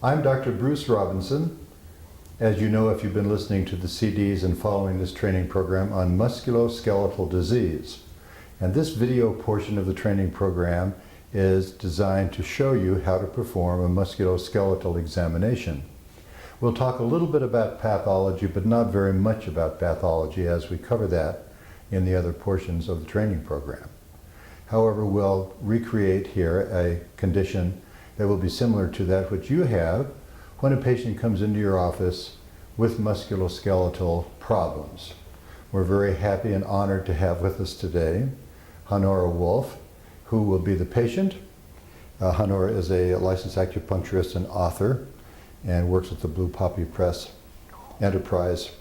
I'm Dr. Bruce Robinson. As you know, if you've been listening to the CDs and following this training program on musculoskeletal disease. And this video portion of the training program is designed to show you how to perform a musculoskeletal examination. We'll talk a little bit about pathology, but not very much about pathology as we cover that in the other portions of the training program. However, we'll recreate here a condition that will be similar to that which you have when a patient comes into your office with musculoskeletal problems. We're very happy and honored to have with us today Honora Wolf, who will be the patient. Honora is a licensed acupuncturist and author and works at the Blue Poppy Press Enterprise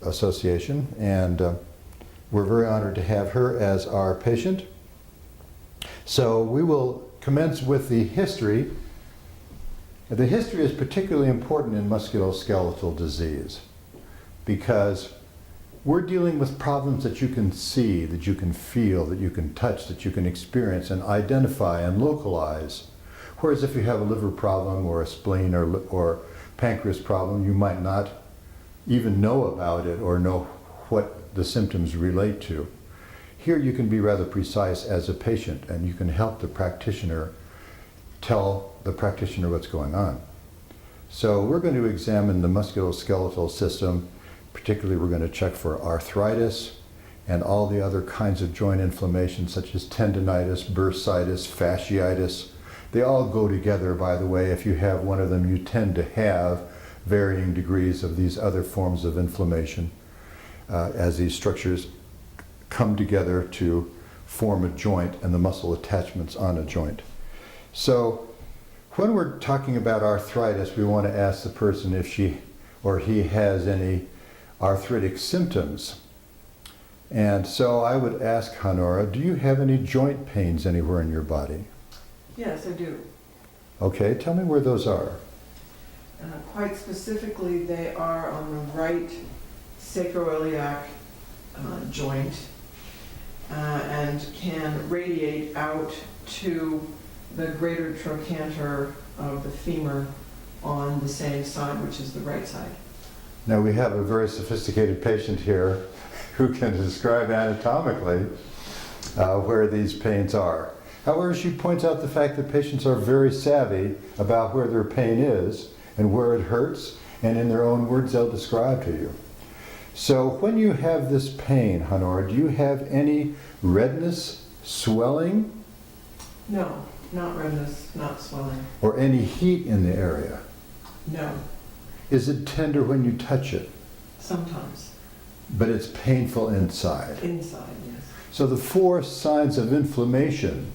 Association, and we're very honored to have her as our patient. So we will commence with the history. The history is particularly important in musculoskeletal disease because we're dealing with problems that you can see, that you can feel, that you can touch, that you can experience and identify and localize. Whereas if you have a liver problem or a spleen or pancreas problem, you might not even know about it or know what the symptoms relate to. Here you can be rather precise as a patient, and you can help the practitioner tell the practitioner what's going on. So we're going to examine the musculoskeletal system. Particularly, we're going to check for arthritis and all the other kinds of joint inflammation such as tendinitis, bursitis, fasciitis. They all go together, by the way. If you have one of them, you tend to have varying degrees of these other forms of inflammation as these structures come together to form a joint and the muscle attachments on a joint. So when we're talking about arthritis, we want to ask the person if she or he has any arthritic symptoms. And so I would ask Honora, do you have any joint pains anywhere in your body? Yes, I do. Okay, tell me where those are. Quite specifically, they are on the right sacroiliac joint and can radiate out to the greater trochanter of the femur on the same side, which is the right side. Now we have a very sophisticated patient here who can describe anatomically where these pains are. However, she points out the fact that patients are very savvy about where their pain is and where it hurts, and in their own words they'll describe to you. So when you have this pain, Honora, do you have any redness, swelling? No, not redness, not swelling. Or any heat in the area? No. Is it tender when you touch it? Sometimes. But it's painful inside? Inside, yes. So the four signs of inflammation,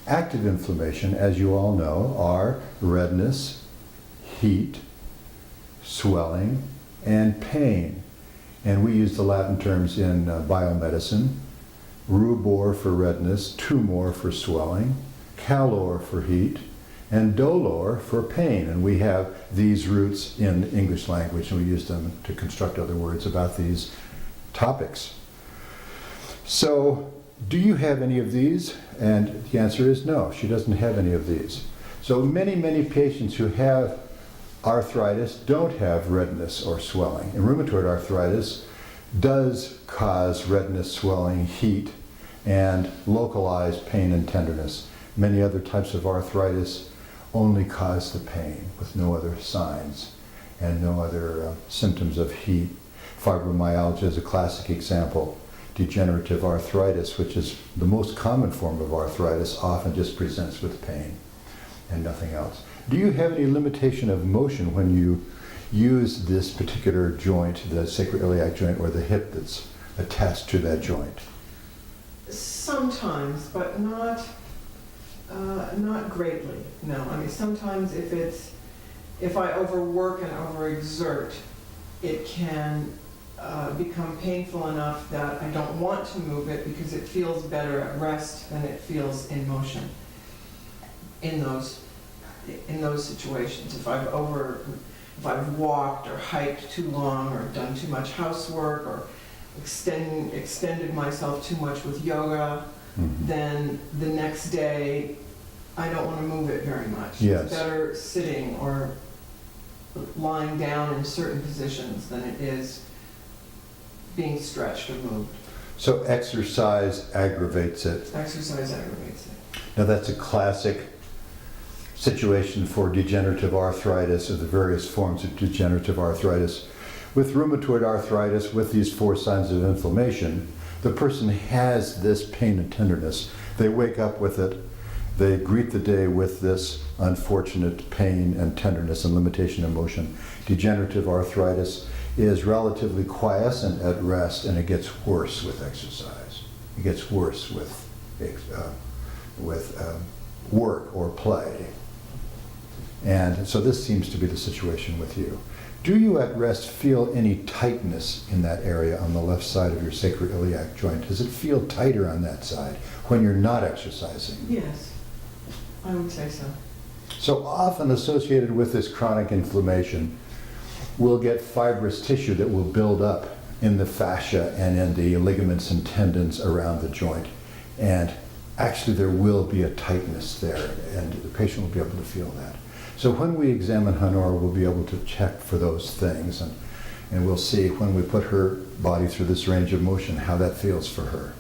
active inflammation, as you all know, are redness, heat, swelling, and pain. And we use the Latin terms in biomedicine: rubor for redness, tumor for swelling, calor for heat, and dolor for pain. And we have these roots in English language, and we use them to construct other words about these topics. So, do you have any of these? And the answer is no, she doesn't have any of these. So many patients who have arthritis don't have redness or swelling. And rheumatoid arthritis does cause redness, swelling, heat, and localized pain and tenderness. Many other types of arthritis only cause the pain with no other signs and no other symptoms of heat. Fibromyalgia is a classic example. Degenerative arthritis, which is the most common form of arthritis, often just presents with pain and nothing else. Do you have any limitation of motion when you use this particular joint, the sacroiliac joint, or the hip that's attached to that joint? Sometimes, but not greatly. No, I mean sometimes if I overwork and overexert, it can become painful enough that I don't want to move it because it feels better at rest than it feels in motion. In those situations, if I've walked or hiked too long or done too much housework or extended myself too much with yoga, then the next day I don't want to move it very much. Yes. It's better sitting or lying down in certain positions than it is being stretched or moved. So exercise aggravates it. Exercise aggravates it. Now that's a classic situation for degenerative arthritis or the various forms of degenerative arthritis. With rheumatoid arthritis, with these 4 signs of inflammation, the person has this pain and tenderness. They wake up with it. They greet the day with this unfortunate pain and tenderness and limitation of motion. Degenerative arthritis is relatively quiescent at rest, and it gets worse with exercise. It gets worse with work or play. And so this seems to be the situation with you. Do you at rest feel any tightness in that area on the left side of your sacroiliac joint? Does it feel tighter on that side when you're not exercising? Yes, I would say so. So often associated with this chronic inflammation, we'll get fibrous tissue that will build up in the fascia and in the ligaments and tendons around the joint. And actually there will be a tightness there, and the patient will be able to feel that. So when we examine Honora, we'll be able to check for those things, and we'll see when we put her body through this range of motion how that feels for her.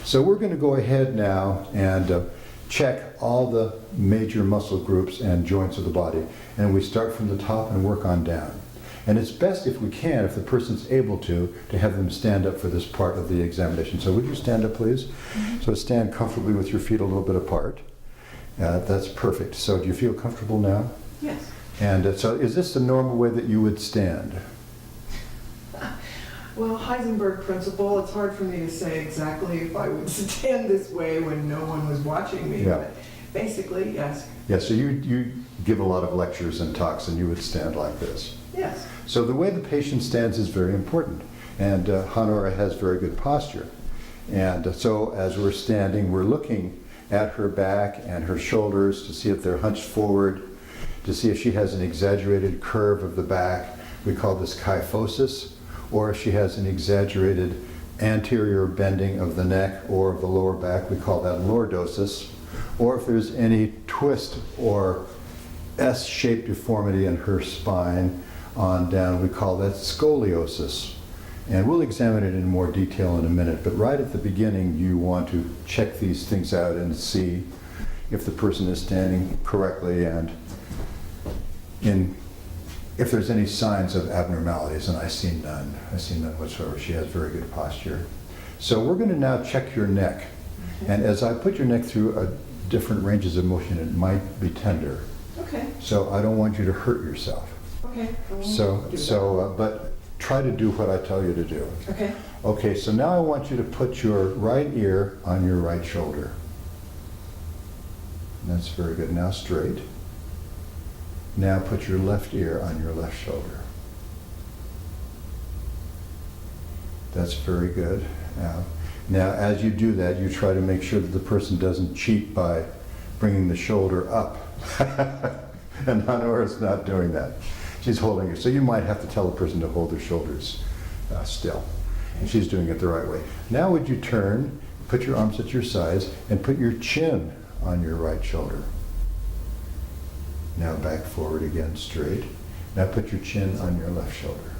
So we're going to go ahead now and check all the major muscle groups and joints of the body. And we start from the top and work on down. And it's best if we can, if the person's able to have them stand up for this part of the examination. So would you stand up, please? Mm-hmm. So stand comfortably with your feet a little bit apart. That's perfect. So do you feel comfortable now? Yes. And so is this the normal way that you would stand? Well, Heisenberg principle, it's hard for me to say exactly if I would stand this way when no one was watching me, Yeah. but basically, yes. Yeah, so you give a lot of lectures and talks, and you would stand like this. Yes. So the way the patient stands is very important, and Honora has very good posture. And so as we're standing, we're looking at her back and her shoulders to see if they're hunched forward, to see if she has an exaggerated curve of the back. We call this kyphosis. Or if she has an exaggerated anterior bending of the neck or of the lower back, we call that lordosis. Or if there's any twist or S-shaped deformity in her spine on down, we call that scoliosis. And we'll examine it in more detail in a minute, but right at the beginning you want to check these things out and see if the person is standing correctly and if there's any signs of abnormalities, and I see none. I see none whatsoever. She has very good posture. So we're going to now check your neck. And as I put your neck through different ranges of motion, it might be tender. Okay. So I don't want you to hurt yourself. Okay. But try to do what I tell you to do. Okay. Okay, so now I want you to put your right ear on your right shoulder. That's very good. Now straight. Now put your left ear on your left shoulder. That's very good. Now as you do that, you try to make sure that the person doesn't cheat by bringing the shoulder up. And Honora's not doing that. She's holding it. So you might have to tell the person to hold their shoulders still. And she's doing it the right way. Now would you turn, put your arms at your sides, and put your chin on your right shoulder. Now back forward again, straight. Now put your chin on your left shoulder.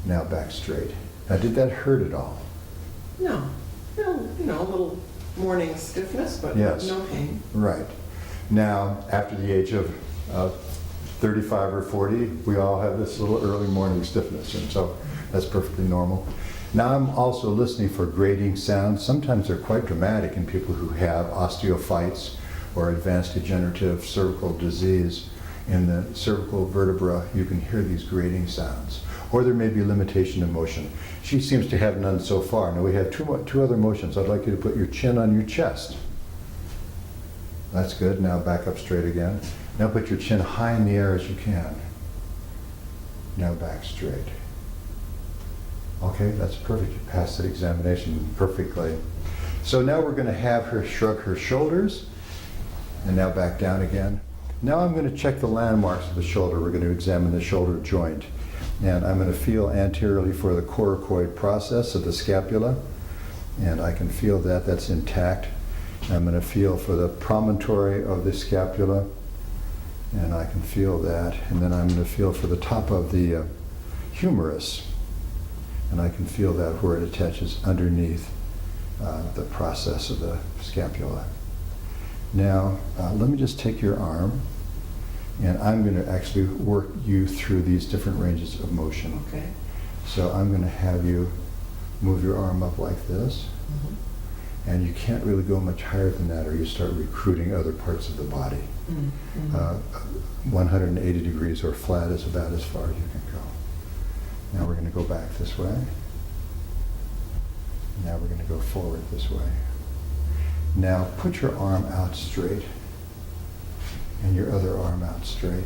Now back straight. Now did that hurt at all? No. No, a little morning stiffness, but Yes. no pain. Right. Now, after the age of 35 or 40, we all have this little early morning stiffness, and so that's perfectly normal. Now I'm also listening for grating sounds. Sometimes they're quite dramatic in people who have osteophytes or advanced degenerative cervical disease. In the cervical vertebra, you can hear these grating sounds. Or there may be limitation of motion. She seems to have none so far. Now we have two other motions. I'd like you to put your chin on your chest. That's good. Now back up straight again. Now put your chin high in the air as you can. Now back straight. Okay, that's perfect. You passed that examination perfectly. So now we're going to have her shrug her shoulders. And now back down again. Now I'm going to check the landmarks of the shoulder. We're going to examine the shoulder joint. And I'm going to feel anteriorly for the coracoid process of the scapula. And I can feel that that's intact. I'm going to feel for the promontory of the scapula, and I can feel that. And then I'm going to feel for the top of the humerus, and I can feel that where it attaches underneath the process of the scapula. Now, let me just take your arm, and I'm going to actually work you through these different ranges of motion. Okay. So I'm going to have you move your arm up like this, and you can't really go much higher than that or you start recruiting other parts of the body. 180 degrees or flat is about as far as you can go. Now we're going to go back this way. Now we're going to go forward this way. Now put your arm out straight and your other arm out straight.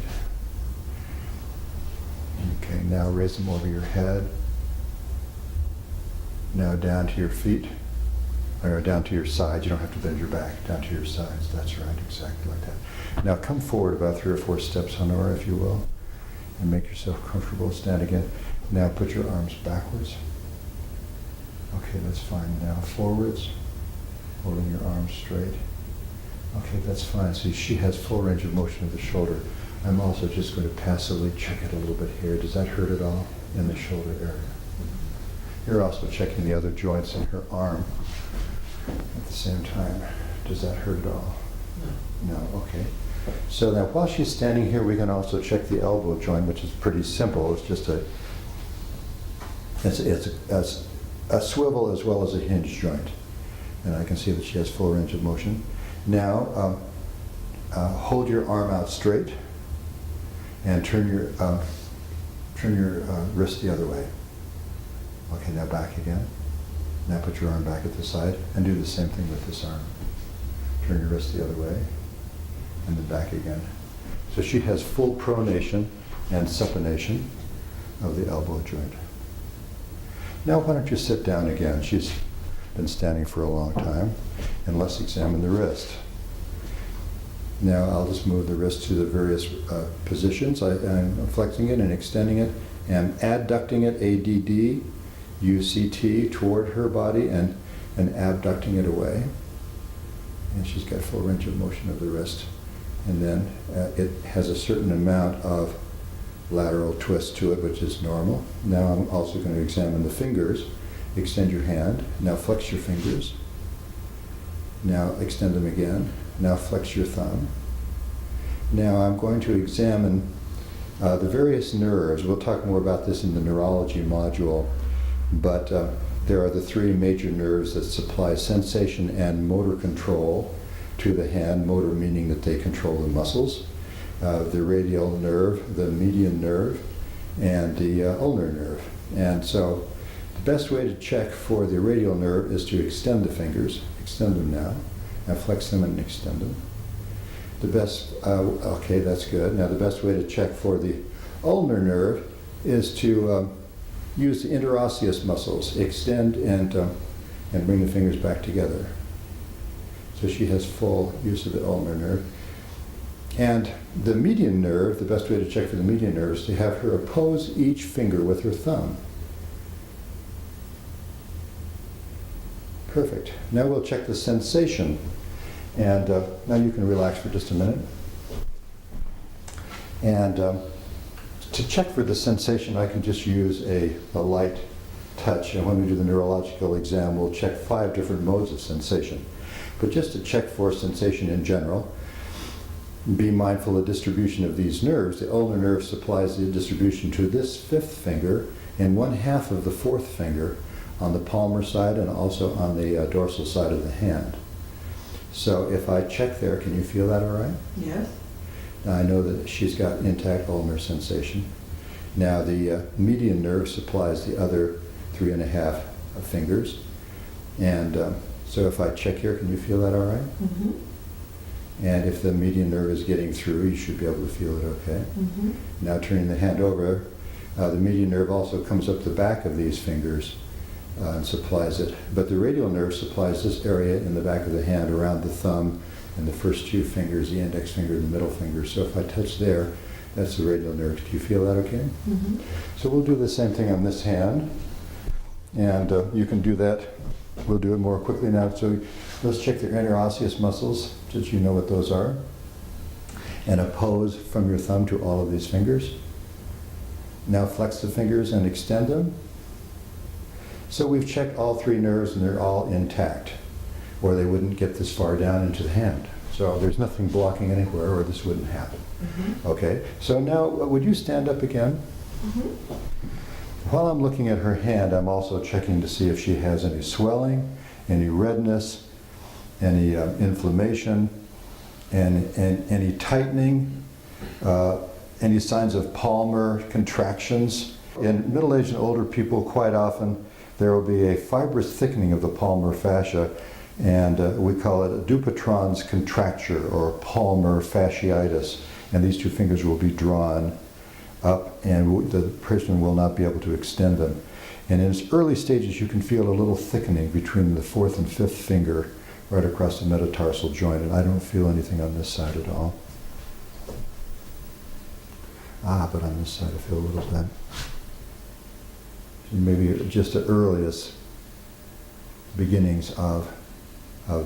Okay, now raise them over your head. Now down to your feet, or down to your sides. You don't have to bend your back, down to your sides. That's right, exactly like that. Now come forward about 3 or 4 steps, Honora, if you will, and make yourself comfortable. Stand again. Now put your arms backwards. Okay, that's fine. Now forwards, holding your arms straight. Okay, that's fine. See, she has full range of motion of the shoulder. I'm also just going to passively check it a little bit here. Does that hurt at all in the shoulder area? You're also checking the other joints in her arm at the same time. Does that hurt at all? No. No, okay. So now while she's standing here, we can also check the elbow joint, which is pretty simple. It's just a swivel as well as a hinge joint. And I can see that she has full range of motion. Now, hold your arm out straight and turn your wrist the other way. Okay, now back again. Now put your arm back at the side and do the same thing with this arm. Turn your wrist the other way and then back again. So she has full pronation and supination of the elbow joint. Now why don't you sit down again? She's been standing for a long time, and let's examine the wrist. Now I'll just move the wrist to the various positions. I'm flexing it and extending it and adducting it, ADD, UCT, toward her body and abducting it away. And she's got full range of motion of the wrist. And then it has a certain amount of lateral twist to it, which is normal. Now I'm also going to examine the fingers. Extend your hand. Now flex your fingers. Now extend them again. Now flex your thumb. Now I'm going to examine the various nerves. We'll talk more about this in the neurology module, but there are the 3 major nerves that supply sensation and motor control to the hand, motor meaning that they control the muscles, the radial nerve, the median nerve, and the ulnar nerve. And so the best way to check for the radial nerve is to extend the fingers. Extend them now. Now flex them and extend them. The best, okay, that's good. Now the best way to check for the ulnar nerve is to use the interosseous muscles. Extend and bring the fingers back together. So she has full use of the ulnar nerve. And the median nerve, the best way to check for the median nerve is to have her oppose each finger with her thumb. Perfect. Now we'll check the sensation. And now you can relax for just a minute. And to check for the sensation, I can just use a light touch. And when we do the neurological exam, we'll check 5 different modes of sensation. But just to check for sensation in general, be mindful of the distribution of these nerves. The ulnar nerve supplies the distribution to this 5th finger and 1/2 of the 4th finger on the palmar side and also on the dorsal side of the hand. So if I check there, can you feel that all right? Yes. Now I know that she's got intact ulnar sensation. Now the median nerve supplies the other 3.5 fingers. And so if I check here, can you feel that all right? Mm-hmm. And if the median nerve is getting through, you should be able to feel it okay. Mm-hmm. Now turning the hand over, the median nerve also comes up the back of these fingers and supplies it. But the radial nerve supplies this area in the back of the hand around the thumb and the first 2 fingers, the index finger and the middle finger. So if I touch there, that's the radial nerve. Do you feel that okay? Mm-hmm. So we'll do the same thing on this hand. And you can do that. We'll do it more quickly now. So Let's check the interosseous muscles. Did you know what those are? And a pose from your thumb to all of these fingers. Now flex the fingers and extend them. So we've checked all 3 nerves and they're all intact, or they wouldn't get this far down into the hand. So there's nothing blocking anywhere or this wouldn't happen. Okay, so now would you stand up again? While I'm looking at her hand, I'm also checking to see if she has any swelling, any redness, any inflammation, and any tightening, any signs of palmar contractions. In middle-aged and older people, quite often, there will be a fibrous thickening of the palmar fascia, and we call it a Dupuytren's contracture or palmar fasciitis. And these 2 fingers will be drawn up, and the person will not be able to extend them. And in its early stages, you can feel a little thickening between the 4th and 5th finger right across the metatarsal joint, and I don't feel anything on this side at all. But on this side I feel a little bit. Maybe just the earliest beginnings of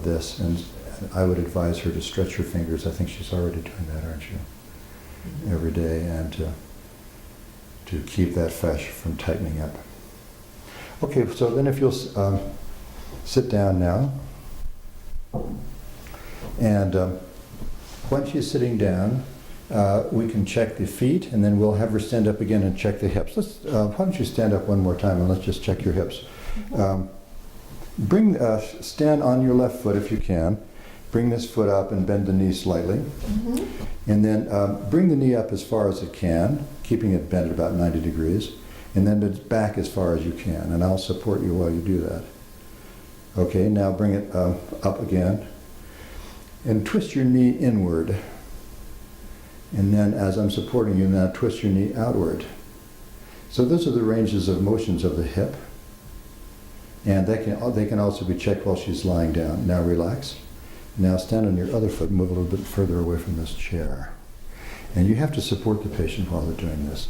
this, and I would advise her to stretch her fingers. I think she's already doing that, aren't you? Every day, and to keep that fascia from tightening up. Okay, so then if you'll sit down now, and when she's sitting down, we can check the feet, and then we'll have her stand up again and check the hips. Why don't you stand up one more time and let's just check your hips. Stand on your left foot if you can. Bring this foot up and bend the knee slightly. And then bring the knee up as far as it can, keeping it bent at about 90 degrees. And then back as far as you can. And I'll support you while you do that. Okay, now bring it up again. And twist your knee inward. And then as I'm supporting you, now twist your knee outward. So those are the ranges of motions of the hip. And they can also be checked while she's lying down. Now relax. Now stand on your other foot, move a little bit further away from this chair. And you have to support the patient while they're doing this.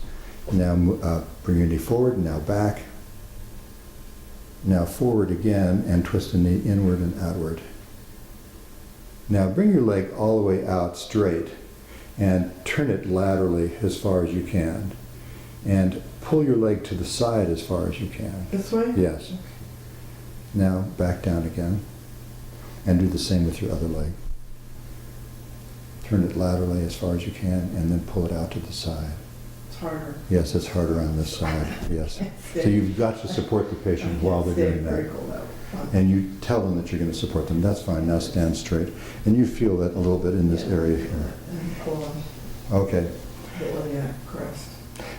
Now bring your knee forward, now back. Now forward again and twist the knee inward and outward. Now bring your leg all the way out straight and turn it laterally as far as you can. And pull your leg to the side as far as you can. This way? Yes. Now back down again. And do the same with your other leg. Turn it laterally as far as you can and then pull it out to the side. It's harder. Yes, it's harder on this side, yes. So you've got to support the patient while they're doing that. And you tell them that you're going to support them. That's fine, now stand straight. And you feel that a little bit in this area here. And pull on Okay. the iliac crest.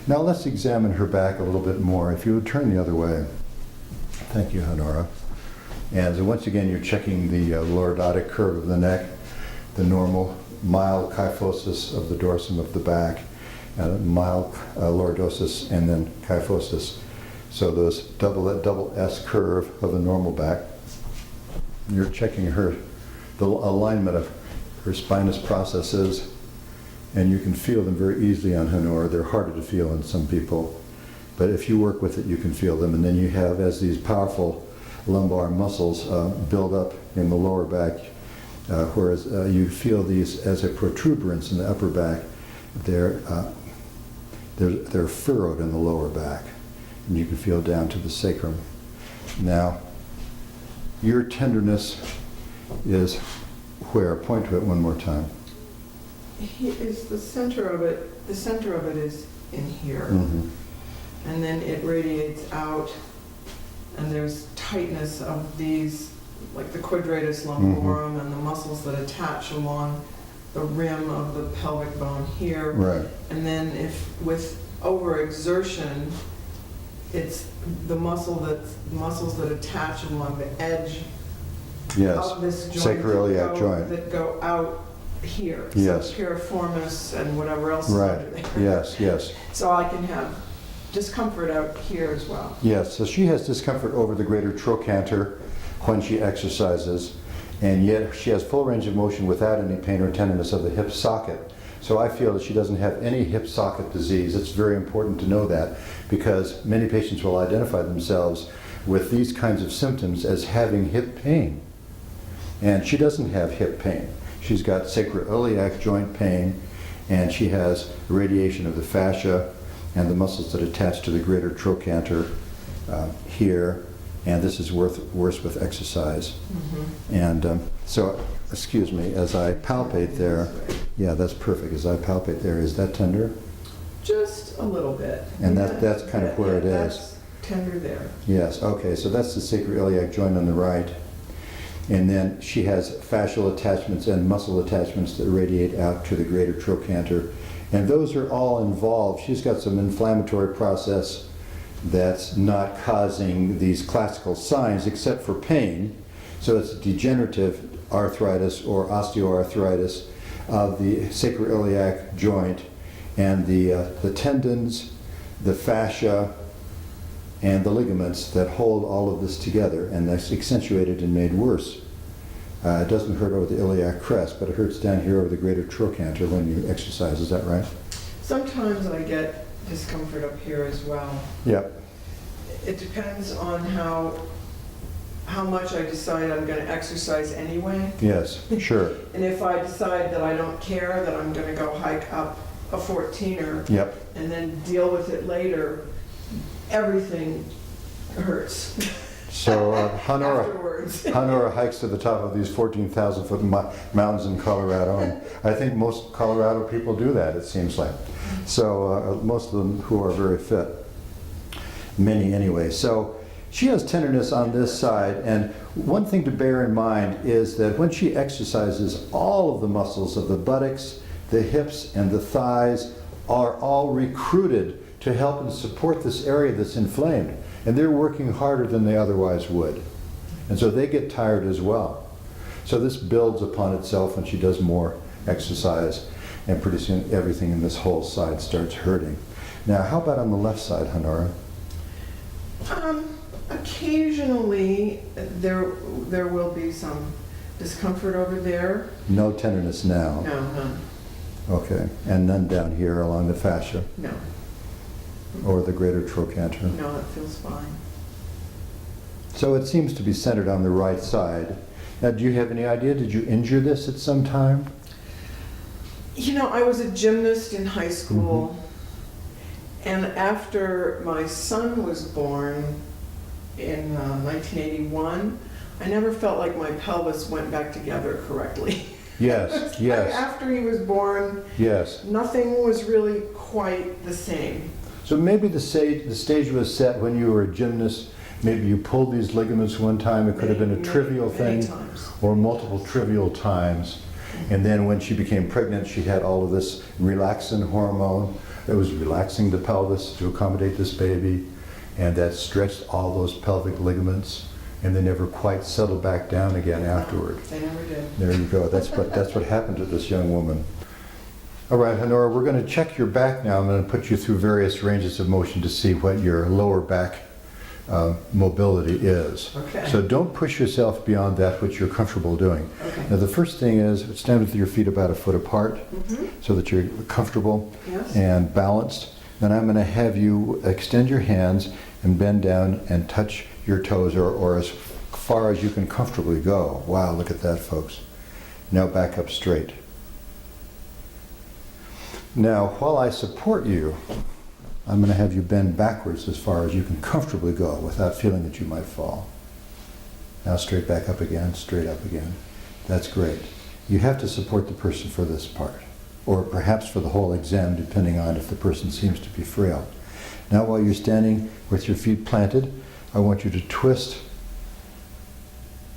Now let's examine her back a little bit more. If you would turn the other way. Thank you, Honora. And so once again, you're checking the lordotic curve of the neck, the normal mild kyphosis of the dorsum of the back, mild lordosis, and then kyphosis. So that double S curve of the normal back. You're checking the alignment of her spinous processes, and you can feel them very easily on Honora. They're harder to feel in some people, but if you work with it, you can feel them. And then you have, as these powerful lumbar muscles build up in the lower back, whereas you feel these as a protuberance in the upper back. They're furrowed in the lower back, and you can feel down to the sacrum. Now, your tenderness is where? Point to it one more time. Is the center of it. The center of it is in here, and then it radiates out. And there's tightness of these, like the quadratus lumborum and the muscles that attach along the rim of the pelvic bone here. Right. And then if with overexertion, it's the muscles that attach along the edge of this joint, sacroiliac joint, that go out here. Yes. So piriformis and whatever else is right. under there. Yes, yes. So I can have discomfort out here as well. Yes, so she has discomfort over the greater trochanter when she exercises, and yet she has full range of motion without any pain or tenderness of the hip socket. So I feel that she doesn't have any hip socket disease. It's very important to know that, because many patients will identify themselves with these kinds of symptoms as having hip pain. And she doesn't have hip pain. She's got sacroiliac joint pain, and she has radiation of the fascia and the muscles that attach to the greater trochanter here, and this is worse with exercise. And so, excuse me, as I palpate there, yeah, that's perfect. As I palpate there, is that tender? Just a little bit. And that's kind of where it is. That's tender there. Yes, okay, so that's the sacroiliac joint on the right. And then she has fascial attachments and muscle attachments that radiate out to the greater trochanter. And those are all involved. She's got some inflammatory process that's not causing these classical signs except for pain. So it's degenerative arthritis or osteoarthritis of the sacroiliac joint, and the tendons, the fascia, and the ligaments that hold all of this together, and that's accentuated and made worse. It doesn't hurt over the iliac crest, but it hurts down here over the greater trochanter when you exercise. Is that right? Sometimes I get discomfort up here as well. Yep. It depends on how much I decide I'm going to exercise anyway. Yes, sure. And if I decide that I don't care, that I'm going to go hike up a 14er Yep. and then deal with it later, everything hurts. So Afterwards. Honora hikes to the top of these 14,000-foot mountains in Colorado, and I think most Colorado people do that, it seems like. So most of them who are very fit, many anyway. So she has tenderness on this side, and one thing to bear in mind is that when she exercises, all of the muscles of the buttocks, the hips, and the thighs are all recruited to help and support this area that's inflamed. And they're working harder than they otherwise would. And so they get tired as well. So this builds upon itself when she does more exercise, and pretty soon everything in this whole side starts hurting. Now, how about on the left side, Honora? Occasionally there will be some discomfort over there. No tenderness now. No, none. Okay. And none down here along the fascia No. or the greater trochanter. No, it feels fine. So it seems to be centered on the right side. Now, do you have any idea? Did you injure this at some time? You know, I was a gymnast in high school, and after my son was born in 1981, I never felt like my pelvis went back together correctly. Yes, yes, After he was born, yes. nothing was really quite the same. So maybe the stage was set when you were a gymnast. Maybe you pulled these ligaments one time. It could have been a trivial many thing, times. or multiple trivial times. And then when she became pregnant, she had all of this relaxin hormone that was relaxing the pelvis to accommodate this baby, and that stretched all those pelvic ligaments, and they never quite settled back down again afterward. They never did. There you go. That's what happened to this young woman. All right, Honora, we're going to check your back now. I'm going to put you through various ranges of motion to see what your lower back mobility is. Okay. So don't push yourself beyond that which you're comfortable doing. Okay. Now the first thing is stand with your feet about a foot apart so that you're comfortable Yes. and balanced. Then I'm going to have you extend your hands and bend down and touch your toes, or as far as you can comfortably go. Wow, look at that, folks. Now back up straight. Now, while I support you, I'm going to have you bend backwards as far as you can comfortably go without feeling that you might fall. Now straight back up again, straight up again. That's great. You have to support the person for this part, or perhaps for the whole exam, depending on if the person seems to be frail. Now while you're standing with your feet planted, I want you to twist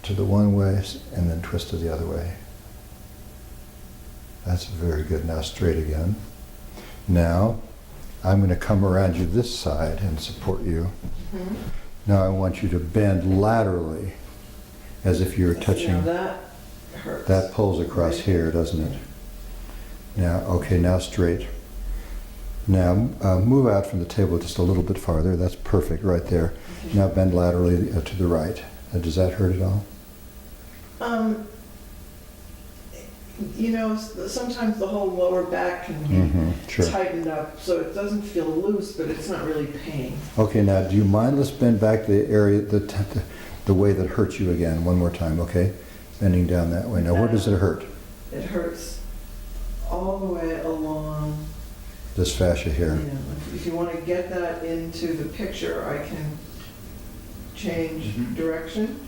to the one way and then twist to the other way. That's very good. Now straight again. Now I'm going to come around you this side and support you. Now I want you to bend laterally as if you were touching. Now that hurts. That pulls across here, doesn't it? Now, okay, now straight. Now move out from the table just a little bit farther. That's perfect right there. Now bend laterally to the right. Does that hurt at all? You know, sometimes the whole lower back can be Sure. tightened up, so it doesn't feel loose, but it's not really pain. Okay, now do you mind? Let's bend back the area, the way that hurts you again. One more time, okay? bending down that way. Now, where does it hurt? It hurts all the way along. This fascia here. Yeah, if you want to get that into the picture, I can change direction.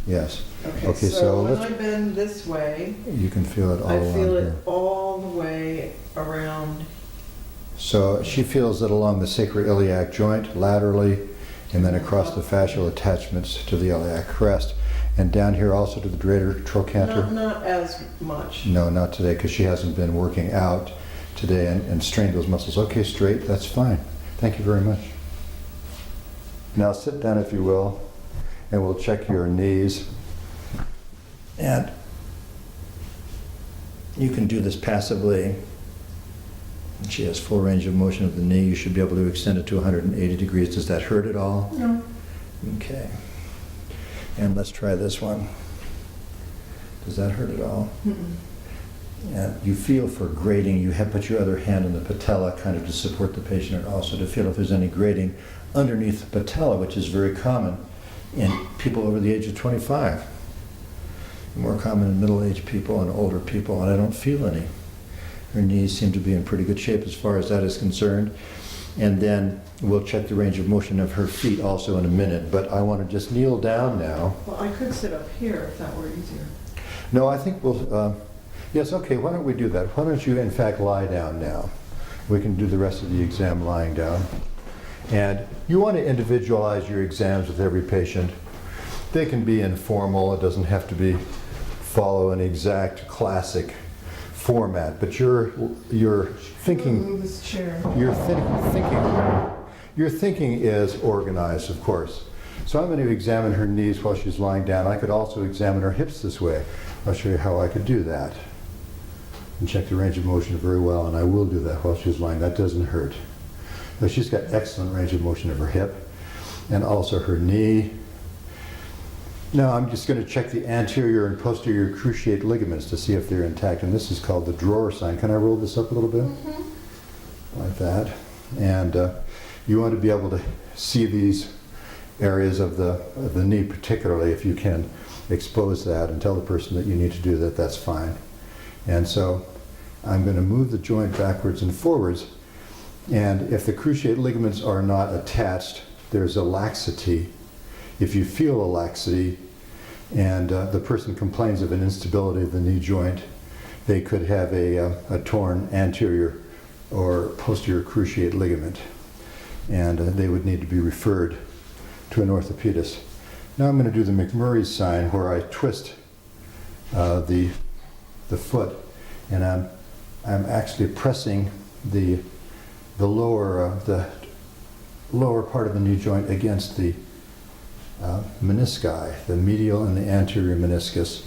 Yes. Okay, Okay, so so when let's- I bend this way, You can feel it all I along feel it here. all the way around. So she feels it along the sacroiliac joint, laterally, and then across the fascial attachments to the iliac crest, and down here also to the greater trochanter. Not as much. No, not today, because she hasn't been working out today and strained those muscles. Okay, straight, that's fine. Thank you very much. Now sit down if you will, and we'll check your knees. And you can do this passively. She has full range of motion of the knee. You should be able to extend it to 180 degrees. Does that hurt at all? No. Okay. And let's try this one. Does that hurt at all? Mm-mm. And you feel for grating. You have put your other hand on the patella kind of to support the patient, and also to feel if there's any grating underneath the patella, which is very common in people over the age of 25. More common in middle-aged people and older people, and I don't feel any. Her knees seem to be in pretty good shape as far as that is concerned. And then we'll check the range of motion of her feet also in a minute, but I want to just kneel down now. Well, I could sit up here if that were easier. No, I think we'll, yes, okay, why don't we do that? Why don't you in fact lie down now? We can do the rest of the exam lying down. And you want to individualize your exams with every patient. They can be informal, it doesn't have to be follow an exact classic format, but your thinking, Move this chair. your thinking is organized, of course. So I'm going to examine her knees while she's lying down. I could also examine her hips this way. I'll show you how I could do that. And check the range of motion very well, and I will do that while she's lying. That doesn't hurt. Now, she's got excellent range of motion of her hip and also her knee. Now I'm just going to check the anterior and posterior cruciate ligaments to see if they're intact, and this is called the drawer sign. Can I roll this up a little bit? Mm-hmm. Like that. And you want to be able to see these areas of the knee particularly. If you can expose that and tell the person that you need to do that, that's fine. And so I'm going to move the joint backwards and forwards, and if the cruciate ligaments are not attached, there's a laxity. If you feel a laxity and the person complains of an instability of the knee joint, they could have a torn anterior or posterior cruciate ligament, and they would need to be referred to an orthopedist. Now I'm going to do the McMurray sign, where I twist the foot, and I'm actually pressing the lower part of the knee joint against the menisci, the medial and the anterior meniscus,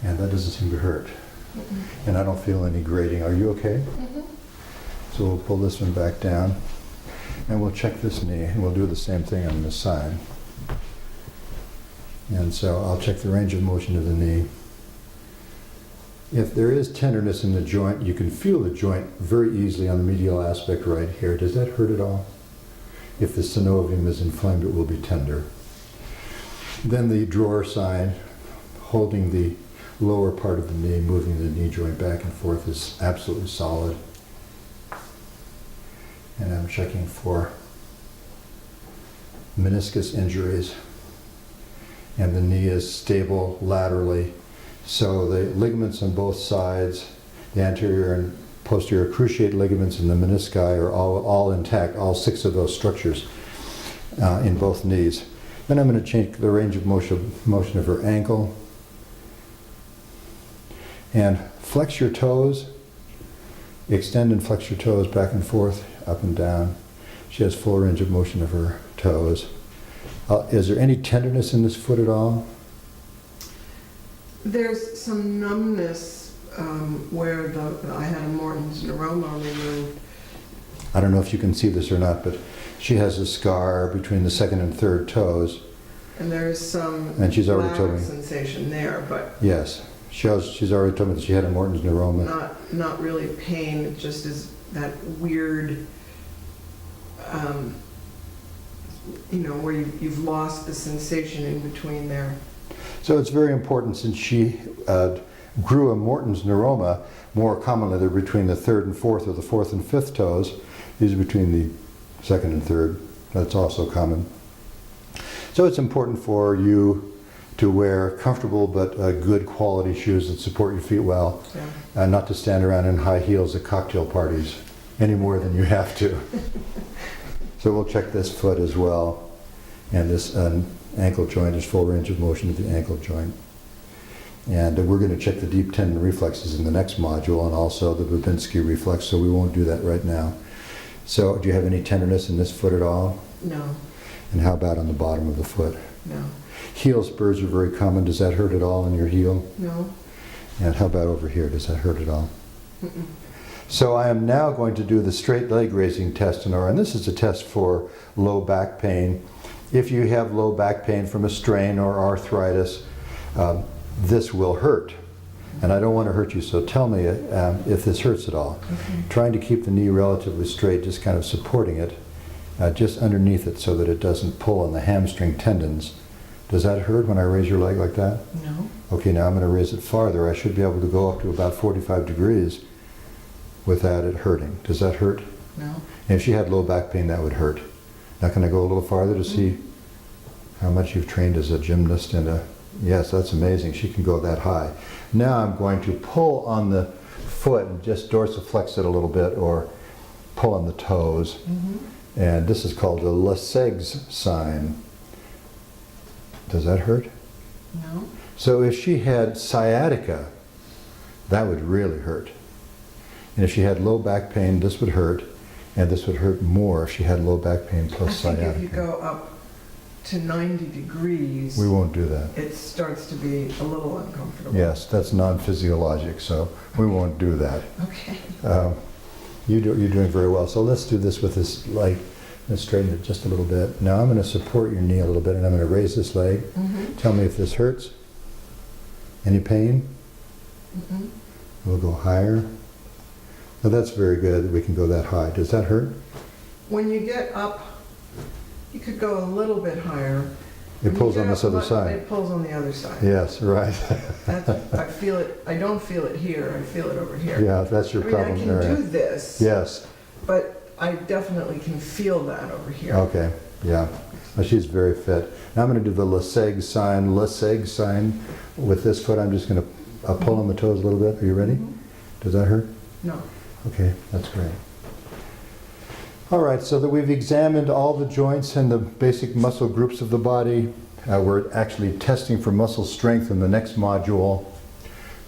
and that doesn't seem to hurt. Mm-hmm. And I don't feel any grating. Are you okay? Mm-hmm. So we'll pull this one back down, and we'll check this knee, and we'll do the same thing on this side. And so I'll check the range of motion of the knee. If there is tenderness in the joint, you can feel the joint very easily on the medial aspect right here. Does that hurt at all? If the synovium is inflamed, it will be tender. Then the drawer sign, holding the lower part of the knee, moving the knee joint back and forth, is absolutely solid. And I'm checking for meniscus injuries. And the knee is stable laterally. So the ligaments on both sides, the anterior and posterior cruciate ligaments and the menisci are all intact, all 6 of those structures in both knees. Then I'm going to change the range of motion of her ankle. And flex your toes. Extend and flex your toes back and forth, up and down. She has full range of motion of her toes. Is there any tenderness in this foot at all? There's some numbness where I had a Morton's neuroma removed. I don't know if you can see this or not, but she has a scar between the second and third toes. And there's some And she's already told me. sensation there, but Yes, she's already told me that she had a Morton's neuroma. not really pain. It just is that weird, where you've lost the sensation in between there. So it's very important, since she grew a Morton's neuroma. More commonly they're between the third and fourth, or the fourth and fifth toes. These are between the second and third. That's also common. So it's important for you to wear comfortable but good quality shoes that support your feet well, and not to stand around in high heels at cocktail parties any more than you have to. So we'll check this foot as well, and this ankle joint is full range of motion of the ankle joint. And we're going to check the deep tendon reflexes in the next module, and also the Babinski reflex, so we won't do that right now. So do you have any tenderness in this foot at all? No. And how about on the bottom of the foot? No. Heel spurs are very common. Does that hurt at all in your heel? No. And how about over here? Does that hurt at all? Mm-mm. So I am now going to do the straight leg raising test in R, and this is a test for low back pain. If you have low back pain from a strain or arthritis, this will hurt. And I don't want to hurt you, so tell me if this hurts at all. Okay. Trying to keep the knee relatively straight, just kind of supporting it, just underneath it so that it doesn't pull on the hamstring tendons. Does that hurt when I raise your leg like that? No. Okay, now I'm going to raise it farther. I should be able to go up to about 45 degrees without it hurting. Does that hurt? No. And if she had low back pain, that would hurt. Now can I go a little farther to see how much you've trained as a gymnast and a... Yes, that's amazing. She can go that high. Now I'm going to pull on the foot and just dorsiflex it a little bit, or pull on the toes. Mm-hmm. And this is called the Lessegs sign. Does that hurt? No. So if she had sciatica, that would really hurt. And if she had low back pain, this would hurt. And this would hurt more if she had low back pain plus I think sciatica. if you go up to 90 degrees, We won't do that. it starts to be a little uncomfortable. Yes, that's non-physiologic, so we won't do that. Okay. You're doing very well. So let's do this with this leg. Let's straighten it just a little bit. Now I'm going to support your knee a little bit, and I'm going to raise this leg. Mm-hmm. Tell me if this hurts. Any pain? Mm-hmm. We'll go higher. Now that's very good that we can go that high. Does that hurt? When you get up, you could go a little bit higher. It When you pulls get on this up other much- side. It pulls on the other side. Yes, right. I feel it. I don't feel it here. I feel it over here. Yeah, that's your I mean, I problem can area. do this, Yes. but I definitely can feel that over here. Okay. Yeah. Well, she's very fit. Now I'm going to do the Lessegs sign. Lessegs sign with this foot. I'm just going to pull on the toes a little bit. Are you ready? Mhm. Does that hurt? No. Okay, that's great. All right, so that we've examined all the joints and the basic muscle groups of the body. We're actually testing for muscle strength in the next module,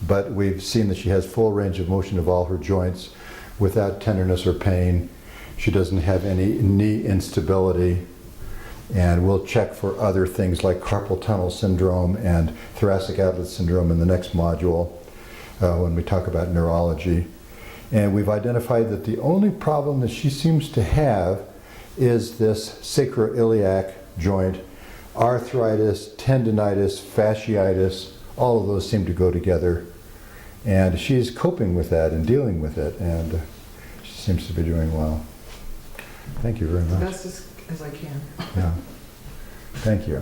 but we've seen that she has full range of motion of all her joints without tenderness or pain. She doesn't have any knee instability, and we'll check for other things like carpal tunnel syndrome and thoracic outlet syndrome in the next module when we talk about neurology. And we've identified that the only problem that she seems to have is this sacroiliac joint. Arthritis, tendinitis, fasciitis, all of those seem to go together. And she's coping with that and dealing with it, and she seems to be doing well. Thank you very much. Best as I can. Yeah. Thank you.